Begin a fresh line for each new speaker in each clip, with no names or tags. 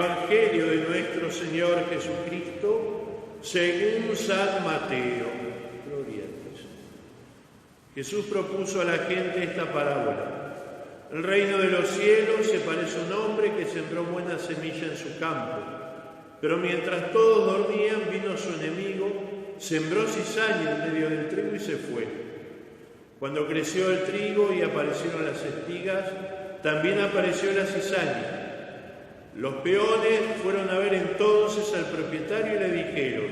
Evangelio de nuestro Señor Jesucristo, según San Mateo. Gloria a Dios. Jesús propuso a la gente esta parábola. El reino de los cielos se parece a un hombre que sembró buena semilla en su campo. Pero mientras todos dormían, vino su enemigo, sembró cizaña en medio del trigo y se fue. Cuando creció el trigo y aparecieron las espigas, también apareció la cizaña. Los peones fueron a ver entonces al propietario y le dijeron: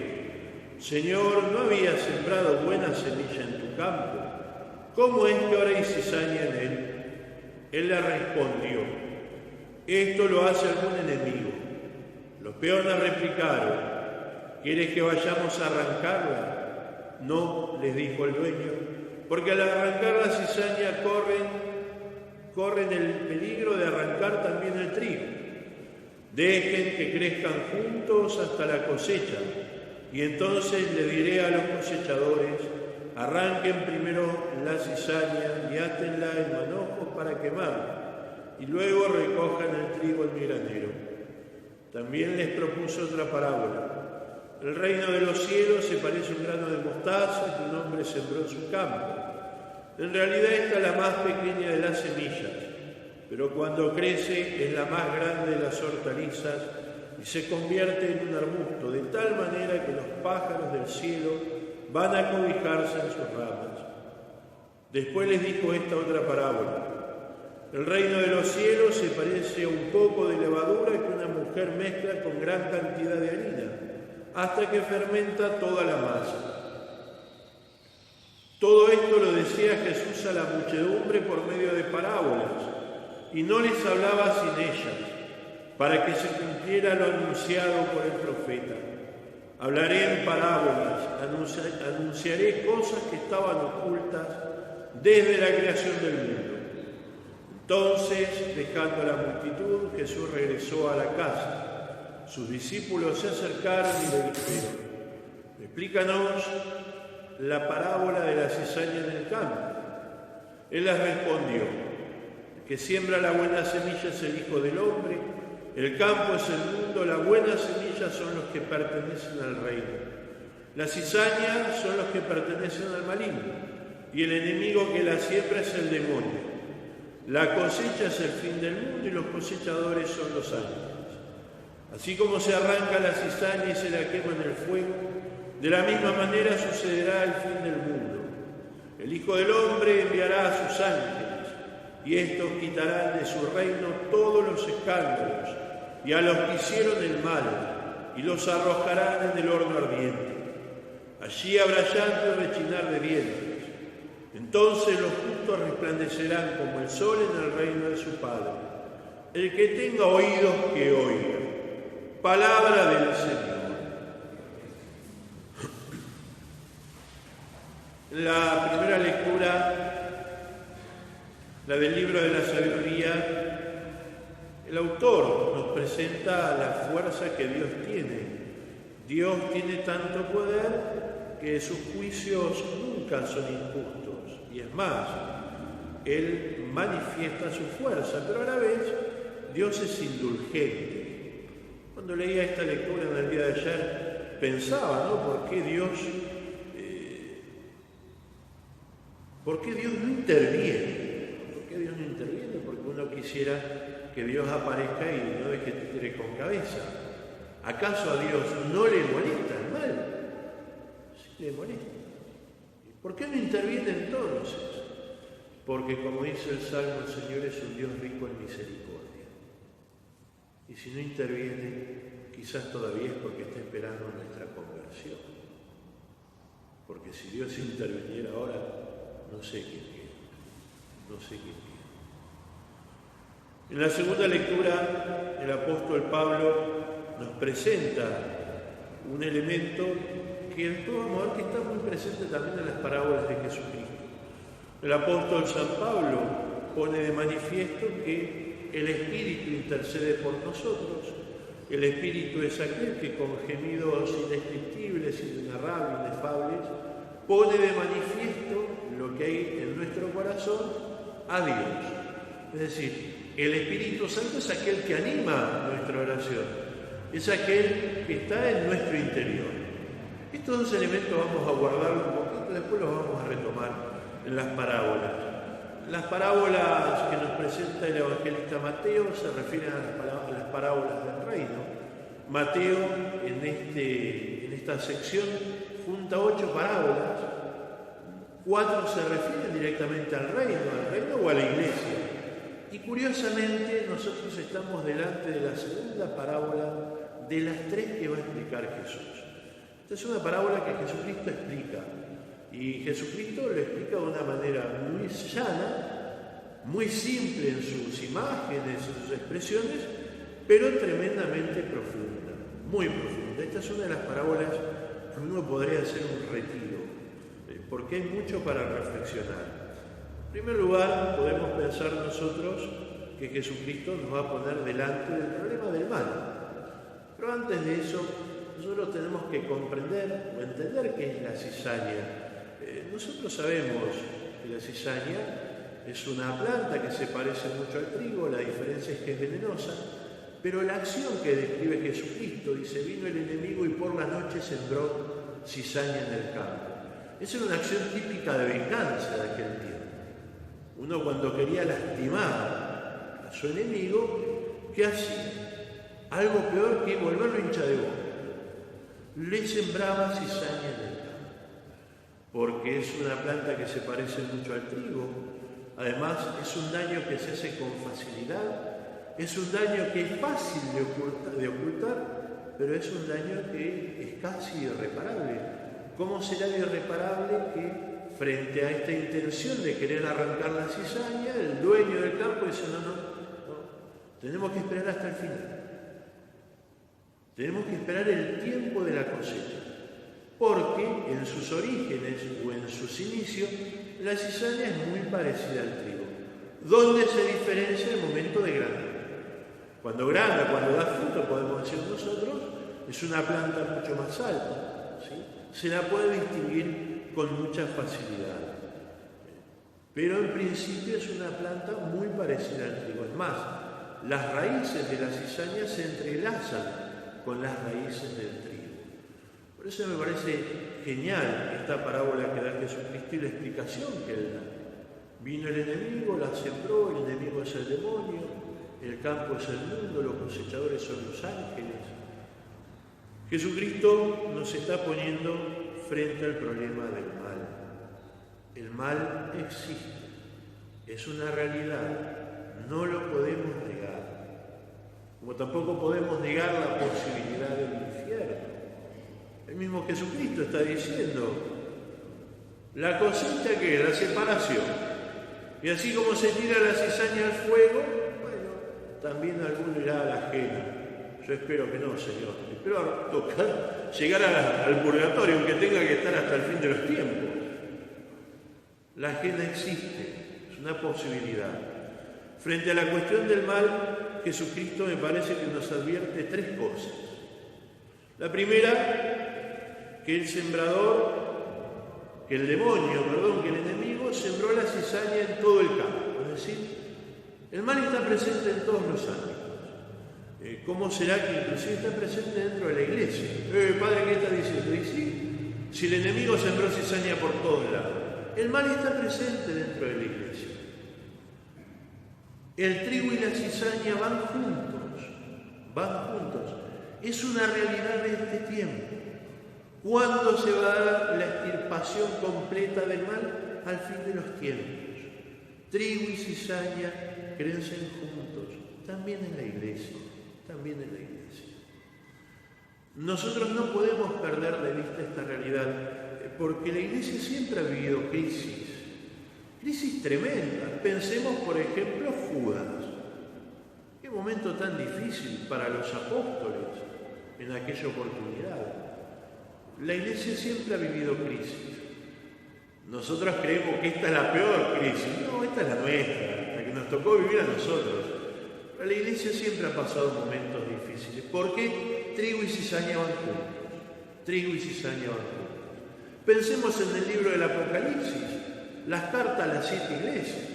Señor, ¿no habías sembrado buena semilla en tu campo? ¿Cómo es que ahora hay cizaña en él? Él le respondió: esto lo hace algún enemigo. Los peones replicaron: ¿quieres que vayamos a arrancarla? No, les dijo el dueño, porque al arrancar la cizaña corren el peligro de arrancar también el trigo. Dejen que crezcan juntos hasta la cosecha, y entonces le diré a los cosechadores: arranquen primero la cizaña y átenla en manojos para quemarla, y luego recojan el trigo en mi granero. También les propuso otra parábola. El reino de los cielos se parece a un grano de mostaza que un hombre sembró en su campo. En realidad esta es la más pequeña de las semillas, pero cuando crece es la más grande de las hortalizas y se convierte en un arbusto, de tal manera que los pájaros del cielo van a cobijarse en sus ramas. Después les dijo esta otra parábola. El reino de los cielos se parece a un poco de levadura que una mujer mezcla con gran cantidad de harina, hasta que fermenta toda la masa. Todo esto lo decía Jesús a la muchedumbre por medio de parábolas, y no les hablaba sin ellas, para que se cumpliera lo anunciado por el profeta. Hablaré en parábolas, anunciaré cosas que estaban ocultas desde la creación del mundo. Entonces, dejando a la multitud, Jesús regresó a la casa. Sus discípulos se acercaron y le dijeron: explícanos la parábola de la cizaña en el campo. Él les respondió: el que siembra la buena semilla es el Hijo del Hombre, el campo es el mundo, la buena semilla son los que pertenecen al reino. La cizaña son los que pertenecen al maligno, y el enemigo que la siembra es el demonio. La cosecha es el fin del mundo y los cosechadores son los ángeles. Así como se arranca la cizaña y se la quema en el fuego, de la misma manera sucederá el fin del mundo. El Hijo del Hombre enviará a sus ángeles, y estos quitarán de su reino todos los escándalos, y a los que hicieron el mal, y los arrojarán en el horno ardiente. Allí habrá llanto y rechinar de dientes. Entonces los justos resplandecerán como el sol en el reino de su Padre. El que tenga oídos, que oiga. Palabra del Señor. La primera lectura, la del libro de la sabiduría, el autor nos presenta la fuerza que Dios tiene. Dios tiene tanto poder que sus juicios nunca son injustos. Y es más, Él manifiesta su fuerza, pero a la vez Dios es indulgente. Cuando leía esta lectura en el día de ayer, pensaba, ¿no? ¿Por qué Dios no interviene? ¿Por qué Dios no interviene? Porque uno quisiera que Dios aparezca y no deje que tire con cabeza. ¿Acaso a Dios no le molesta el mal? Sí le molesta. ¿Por qué no interviene entonces? Porque, como dice el Salmo, el Señor es un Dios rico en misericordia. Y si no interviene, quizás todavía es porque está esperando nuestra conversión. Porque si Dios interviniera ahora, no sé quién quiere. No sé quién quiere. En la segunda lectura, el apóstol Pablo nos presenta un elemento que en todo modo que está muy presente también en las parábolas de Jesucristo. El apóstol San Pablo pone de manifiesto que el Espíritu intercede por nosotros. El Espíritu es aquel que con gemidos indescriptibles, inenarrables, inefables, pone de manifiesto lo que hay en nuestro corazón a Dios. Es decir, El Espíritu Santo es aquel que anima nuestra oración, es aquel que está en nuestro interior. Estos dos elementos vamos a guardarlos un poquito, después los vamos a retomar en las parábolas. Las parábolas que nos presenta el evangelista Mateo se refieren a las parábolas del reino. Mateo en esta sección junta 8 parábolas, 4 se refieren directamente al reino o a la iglesia. Y curiosamente nosotros estamos delante de la segunda parábola de las 3 que va a explicar Jesús. Esta es una parábola que Jesucristo explica. Y Jesucristo lo explica de una manera muy llana, muy simple en sus imágenes, en sus expresiones, pero tremendamente profunda, muy profunda. Esta es una de las parábolas que uno podría hacer un retiro, porque hay mucho para reflexionar. En primer lugar, podemos pensar nosotros que Jesucristo nos va a poner delante del problema del mal. Pero antes de eso, nosotros tenemos que comprender o entender qué es la cizaña. Nosotros sabemos que la cizaña es una planta que se parece mucho al trigo, la diferencia es que es venenosa, pero la acción que describe Jesucristo, dice, vino el enemigo y por la noche sembró cizaña en el campo. Esa era una acción típica de venganza de aquel tiempo. Uno cuando quería lastimar a su enemigo, ¿qué hacía? Algo peor que volverlo hincha de boca. Le sembraba cizaña en el campo, porque es una planta que se parece mucho al trigo. Además, es un daño que se hace con facilidad, es un daño que es fácil de ocultar, pero es un daño que es casi irreparable. ¿Cómo será irreparable que frente a esta intención de querer arrancar la cizaña, el dueño del campo dice, no, tenemos que esperar hasta el final? Tenemos que esperar el tiempo de la cosecha, porque en sus orígenes o en sus inicios la cizaña es muy parecida al trigo. ¿Dónde se diferencia el momento de grana? Cuando grana, cuando da fruto, podemos decir nosotros, es una planta mucho más alta, ¿sí? Se la puede distinguir con mucha facilidad. Pero en principio es una planta muy parecida al trigo. Es más, las raíces de la cizaña se entrelazan con las raíces del trigo. Por eso me parece genial esta parábola que da Jesucristo y la explicación que él da. Vino el enemigo, la sembró, el enemigo es el demonio, el campo es el mundo, los cosechadores son los ángeles. Jesucristo nos está poniendo frente al problema del mal. El mal existe, es una realidad, no lo podemos negar. Como tampoco podemos negar la posibilidad del infierno. El mismo Jesucristo está diciendo, la cosecha que es la separación, y así como se tira la cizaña al fuego, bueno, también alguno irá a la ajena. Yo espero que no, Señor. Espero llegar al purgatorio, aunque tenga que estar hasta el fin de los tiempos. La ajena existe, es una posibilidad. Frente a la cuestión del mal, Jesucristo me parece que nos advierte 3 cosas. La primera, que el enemigo sembró la cizaña en todo el campo. Es decir, el mal está presente en todos los ámbitos. ¿Cómo será que inclusive está presente dentro de la iglesia? Padre, ¿qué está diciendo? Y sí, si el enemigo sembró cizaña por todos lados, el mal está presente dentro de la iglesia. El trigo y la cizaña van juntos. Es una realidad de este tiempo. ¿Cuándo se va a dar la extirpación completa del mal? Al fin de los tiempos. Trigo y cizaña crecen juntos, también en la iglesia. Nosotros no podemos perder de vista esta realidad, porque la iglesia siempre ha vivido crisis tremendas. Pensemos, por ejemplo, Judas. Qué momento tan difícil para los apóstoles en aquella oportunidad. La iglesia siempre ha vivido crisis. Nosotros creemos que esta es la peor crisis. No, esta es la nuestra, la que nos tocó vivir a nosotros. Pero la iglesia siempre ha pasado momentos difíciles. ¿Por qué? Trigo y cizaña van juntos. Pensemos en el libro del Apocalipsis, las cartas a las 7 iglesias.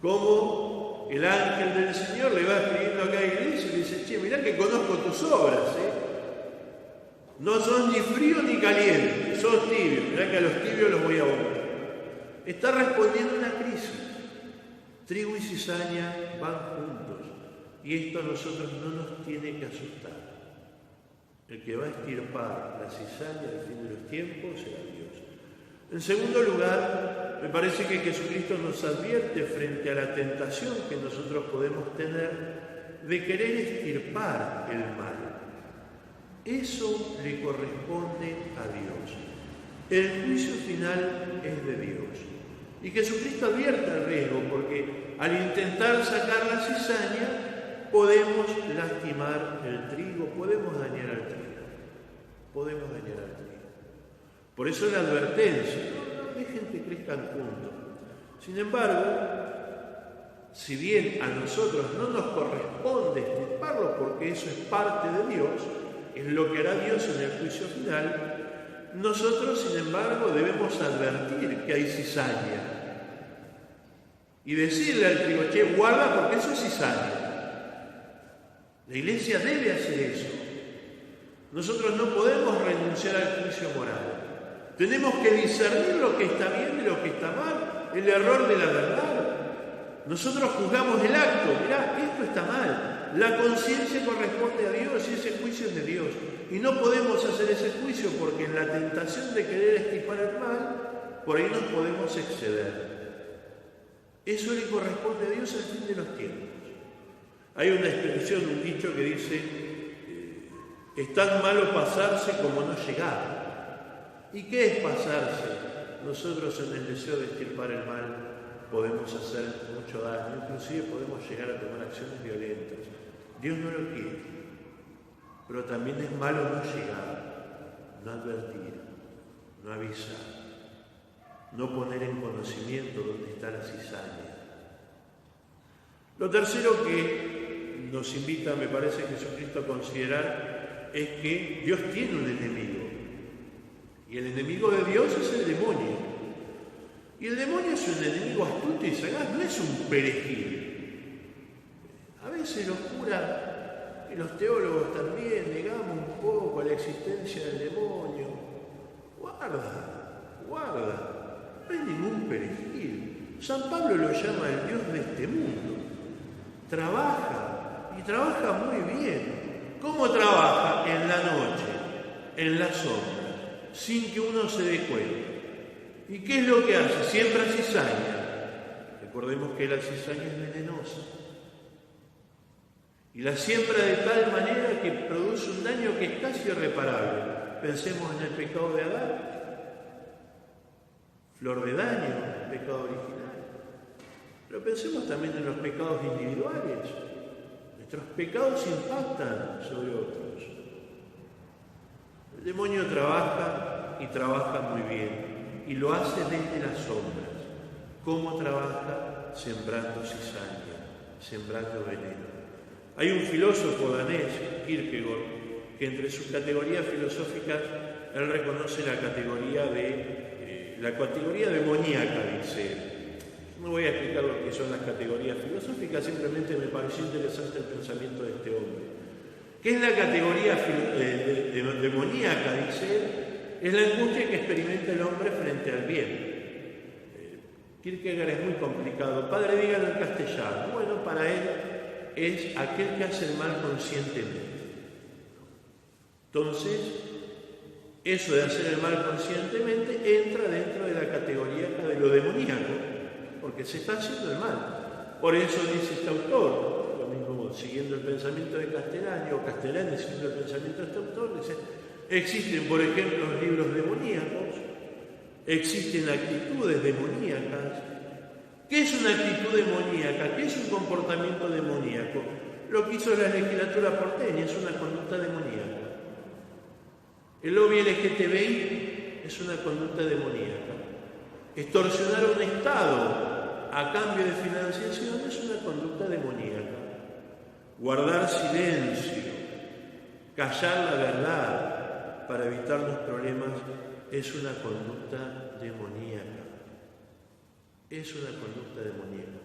Cómo el ángel del Señor le va escribiendo acá a la iglesia y le dice, che, mirá que conozco tus obras, no sos ni frío ni caliente, sos tibio, mirá que a los tibios los voy a vomitar. Está respondiendo a una crisis. Trigo y cizaña van juntos y esto a nosotros no nos tiene que asustar. El que va a extirpar la cizaña al fin de los tiempos será Dios. En segundo lugar, me parece que Jesucristo nos advierte frente a la tentación que nosotros podemos tener de querer extirpar el mal. Eso le corresponde a Dios. El juicio final es de Dios. Y Jesucristo advierte el riesgo porque al intentar sacar la cizaña podemos lastimar el trigo, podemos dañar al trigo. Por eso la advertencia, no dejen que crezcan juntos. Sin embargo, si bien a nosotros no nos corresponde extirparlo porque eso es parte de Dios, es lo que hará Dios en el juicio final, nosotros, sin embargo, debemos advertir que hay cizaña y decirle al trigo, che, guarda porque eso es cizaña. La iglesia debe hacer eso. Nosotros no podemos renunciar al juicio moral. Tenemos que discernir lo que está bien de lo que está mal, el error de la verdad. Nosotros juzgamos el acto, mirá, esto está mal. La conciencia corresponde a Dios y ese juicio es de Dios. Y no podemos hacer ese juicio porque en la tentación de querer extirpar el mal, por ahí nos podemos exceder. Eso le corresponde a Dios al fin de los tiempos. Hay una expresión, un dicho que dice, es tan malo pasarse como no llegar. ¿Y qué es pasarse? Nosotros en el deseo de extirpar el mal podemos hacer mucho daño, inclusive podemos llegar a tomar acciones violentas. Dios no lo quiere, pero también es malo no llegar, no advertir, no avisar, no poner en conocimiento dónde está la cizaña. Lo tercero que nos invita, me parece, Jesucristo a considerar es que Dios tiene un enemigo. Y el enemigo de Dios es el demonio. Y el demonio es un enemigo astuto y sagaz, no es un perejil. A veces los curas y los teólogos también negamos un poco la existencia del demonio. Guarda, no es ningún perejil. San Pablo lo llama el Dios de este mundo. Trabaja, y trabaja muy bien. ¿Cómo trabaja? En la noche, en la sombra, sin que uno se dé cuenta. ¿Y qué es lo que hace? Siembra cizaña. Recordemos que la cizaña es venenosa. Y la siembra de tal manera que produce un daño que es casi irreparable. Pensemos en el pecado de Adán. Flor de daño, el pecado original. Pero pensemos también en los pecados individuales. Nuestros pecados impactan sobre otros. El demonio trabaja y trabaja muy bien. Y lo hace desde las sombras. ¿Cómo trabaja? Sembrando cizaña, sembrando veneno. Hay un filósofo danés, Kierkegaard, que entre sus categorías filosóficas, él reconoce la categoría demoníaca, dice él. No voy a explicar lo que son las categorías filosóficas, simplemente me pareció interesante el pensamiento de este hombre. ¿Qué es la categoría demoníaca? Dice él, es la angustia que experimenta el hombre frente al bien. Kierkegaard es muy complicado. Padre, dígalo en castellano. Bueno, para él es aquel que hace el mal conscientemente. Entonces, eso de hacer el mal conscientemente entra dentro de la categoría de lo demoníaco, porque se está haciendo el mal. Por eso dice este autor, lo mismo siguiendo el pensamiento de Castellani, o Castellani siguiendo el pensamiento de este autor, dice, existen, por ejemplo, los libros demoníacos, existen actitudes demoníacas. ¿Qué es una actitud demoníaca? ¿Qué es un comportamiento demoníaco? Lo que hizo la legislatura porteña es una conducta demoníaca. El lobby LGTBI es una conducta demoníaca. Extorsionar a un Estado a cambio de financiación es una conducta demoníaca. Guardar silencio, callar la verdad para evitar los problemas es una conducta demoníaca. Es una conducta demoníaca.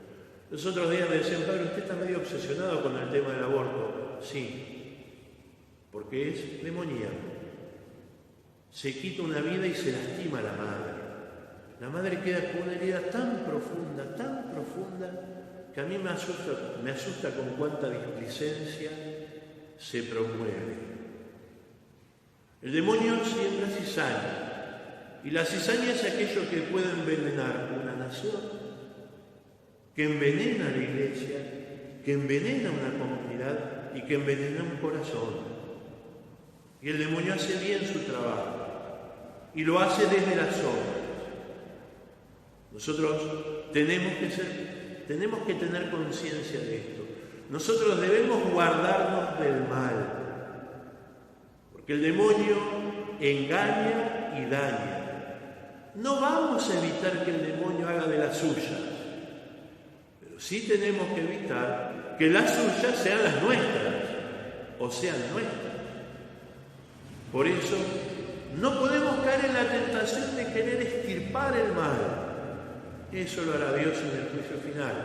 Los otros días me decían, padre, usted está medio obsesionado con el tema del aborto. Sí, porque es demoníaco. Se quita una vida y se lastima a la madre. La madre queda con una herida tan profunda, que a mí me asusta con cuánta displicencia se promueve. El demonio siembra cizaña, y la cizaña es aquello que puede envenenar una nación, que envenena a la iglesia, que envenena una comunidad y que envenena un corazón. Y el demonio hace bien su trabajo, y lo hace desde las sombras. Nosotros tenemos que tener conciencia de esto. Nosotros debemos guardarnos del mal, porque el demonio engaña y daña. No vamos a evitar que el demonio haga de las suyas, pero sí tenemos que evitar que las suyas sean las nuestras, o sean nuestras. Por eso, no podemos caer en la tentación de querer extirpar el mal. Eso lo hará Dios en el juicio final.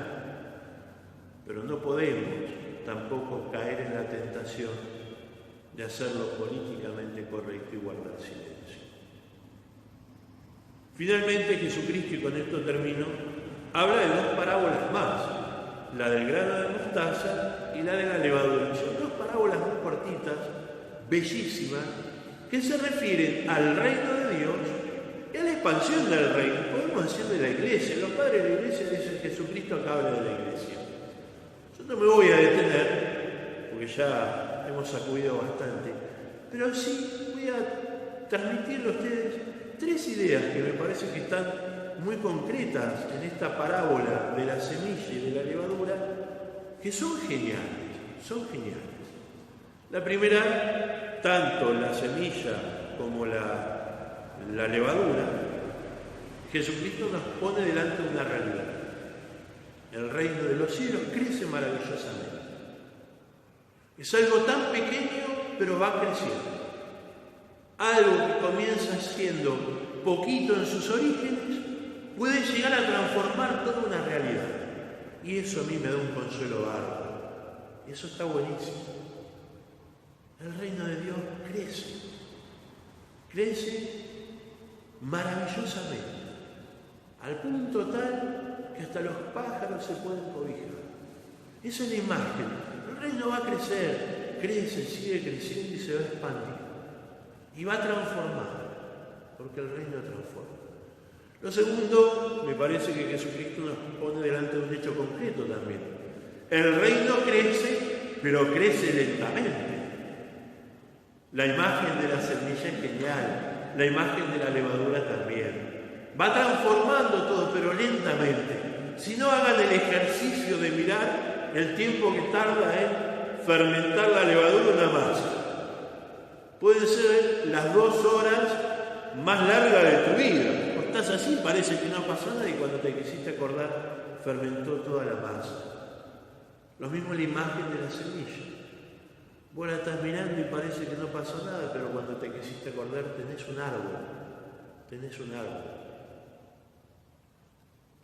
Pero no podemos tampoco caer en la tentación de hacerlo políticamente correcto y guardar silencio. Finalmente, Jesucristo, y con esto termino, habla de dos parábolas más, la del grano de mostaza y la de la levadura. Son dos parábolas muy cortitas, bellísimas, que se refieren al reino de Dios y a la expansión del reino, podemos decir de la iglesia. Los padres de la iglesia dicen Jesucristo acá habla de la iglesia. Yo no me voy a detener, porque ya hemos sacudido bastante, pero sí voy a transmitirle a ustedes tres ideas que me parece que están muy concretas en esta parábola de la semilla y de la levadura, que son geniales. La primera, tanto la semilla como la levadura, Jesucristo nos pone delante de una realidad. El reino de los cielos crece maravillosamente. Es algo tan pequeño, pero va creciendo. Algo que comienza siendo poquito en sus orígenes, puede llegar a transformar toda una realidad. Y eso a mí me da un consuelo bárbaro. Eso está buenísimo. El reino de Dios crece maravillosamente, al punto tal que hasta los pájaros se pueden cobijar. Esa es la imagen. El reino va a crecer, crece, sigue creciendo y se va a expandir. Y va a transformar, porque el reino transforma. Lo segundo, me parece que Jesucristo nos pone delante de un hecho concreto también. El reino crece, pero crece lentamente. La imagen de la semilla es genial, la imagen de la levadura también. Va transformando todo, pero lentamente. Si no, hagan el ejercicio de mirar el tiempo que tarda en fermentar la levadura una masa. Pueden ser las 2 horas más largas de tu vida. O estás así, parece que no pasó nada, y cuando te quisiste acordar, fermentó toda la masa. Lo mismo la imagen de la semilla. Vos la estás mirando y parece que no pasó nada, pero cuando te quisiste acordar tenés un árbol.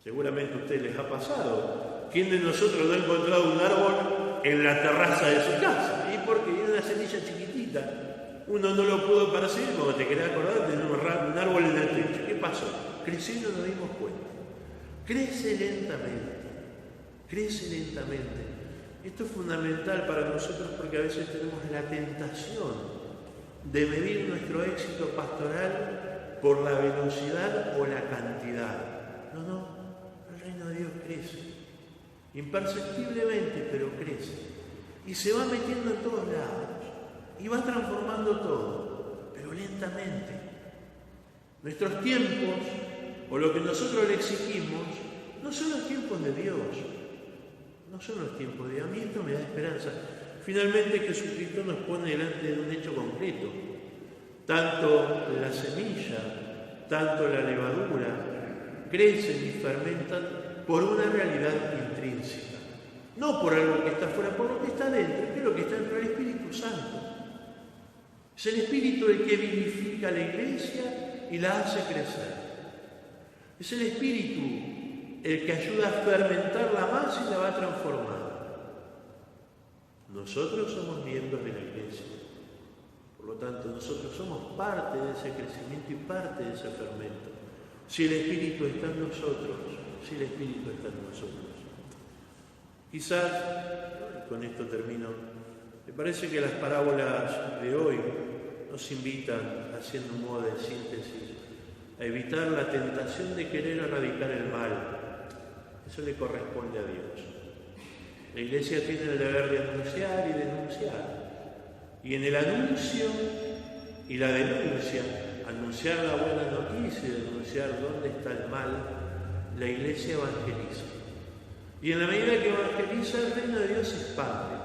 Seguramente a ustedes les ha pasado. ¿Quién de nosotros no ha encontrado un árbol en la terraza de su casa? Y porque era una semilla chiquitita. Uno no lo pudo percibir, cuando te querés acordar, tenés un árbol en el techo. ¿Qué pasó? Creció y no nos dimos cuenta. Crece lentamente. Esto es fundamental para nosotros porque a veces tenemos la tentación de medir nuestro éxito pastoral por la velocidad o la cantidad. No, el reino de Dios crece. Imperceptiblemente, pero crece. Y se va metiendo en todos lados. Y va transformando todo, pero lentamente. Nuestros tiempos, o lo que nosotros le exigimos, no son los tiempos de Dios. No son los tiempos de Dios. A mí esto me da esperanza. Finalmente, Jesucristo nos pone delante de un hecho concreto. Tanto la semilla, tanto la levadura, crecen y fermentan por una realidad intrínseca. No por algo que está fuera, por lo que está dentro, que es lo que está dentro del Espíritu Santo. Es el Espíritu el que vivifica la iglesia y la hace crecer. Es el Espíritu el que ayuda a fermentar la masa y la va transformando. Nosotros somos miembros de la Iglesia. Por lo tanto, nosotros somos parte de ese crecimiento y parte de ese fermento. Si el Espíritu está en nosotros, si el Espíritu está en nosotros. Quizás, con esto termino, me parece que las parábolas de hoy nos invitan, haciendo un modo de síntesis, a evitar la tentación de querer erradicar el mal. Eso le corresponde a Dios. La Iglesia tiene el deber de anunciar y denunciar. Y en el anuncio y la denuncia, anunciar la buena noticia y denunciar dónde está el mal, la Iglesia evangeliza. Y en la medida que evangeliza, el reino de Dios se expande.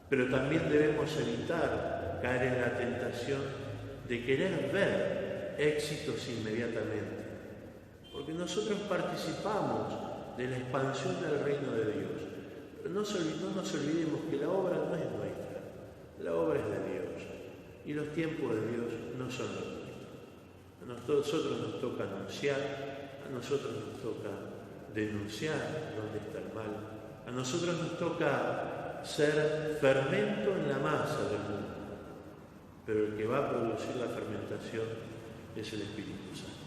Pero también debemos evitar caer en la tentación de querer ver éxitos inmediatamente. Porque nosotros participamos de la expansión del reino de Dios. Pero no nos olvidemos que la obra no es nuestra, la obra es de Dios. Y los tiempos de Dios no son los nuestros. A nosotros nos toca anunciar, a nosotros nos toca denunciar dónde está el mal, a nosotros nos toca ser fermento en la masa del mundo. Pero el que va a producir la fermentación es el Espíritu Santo.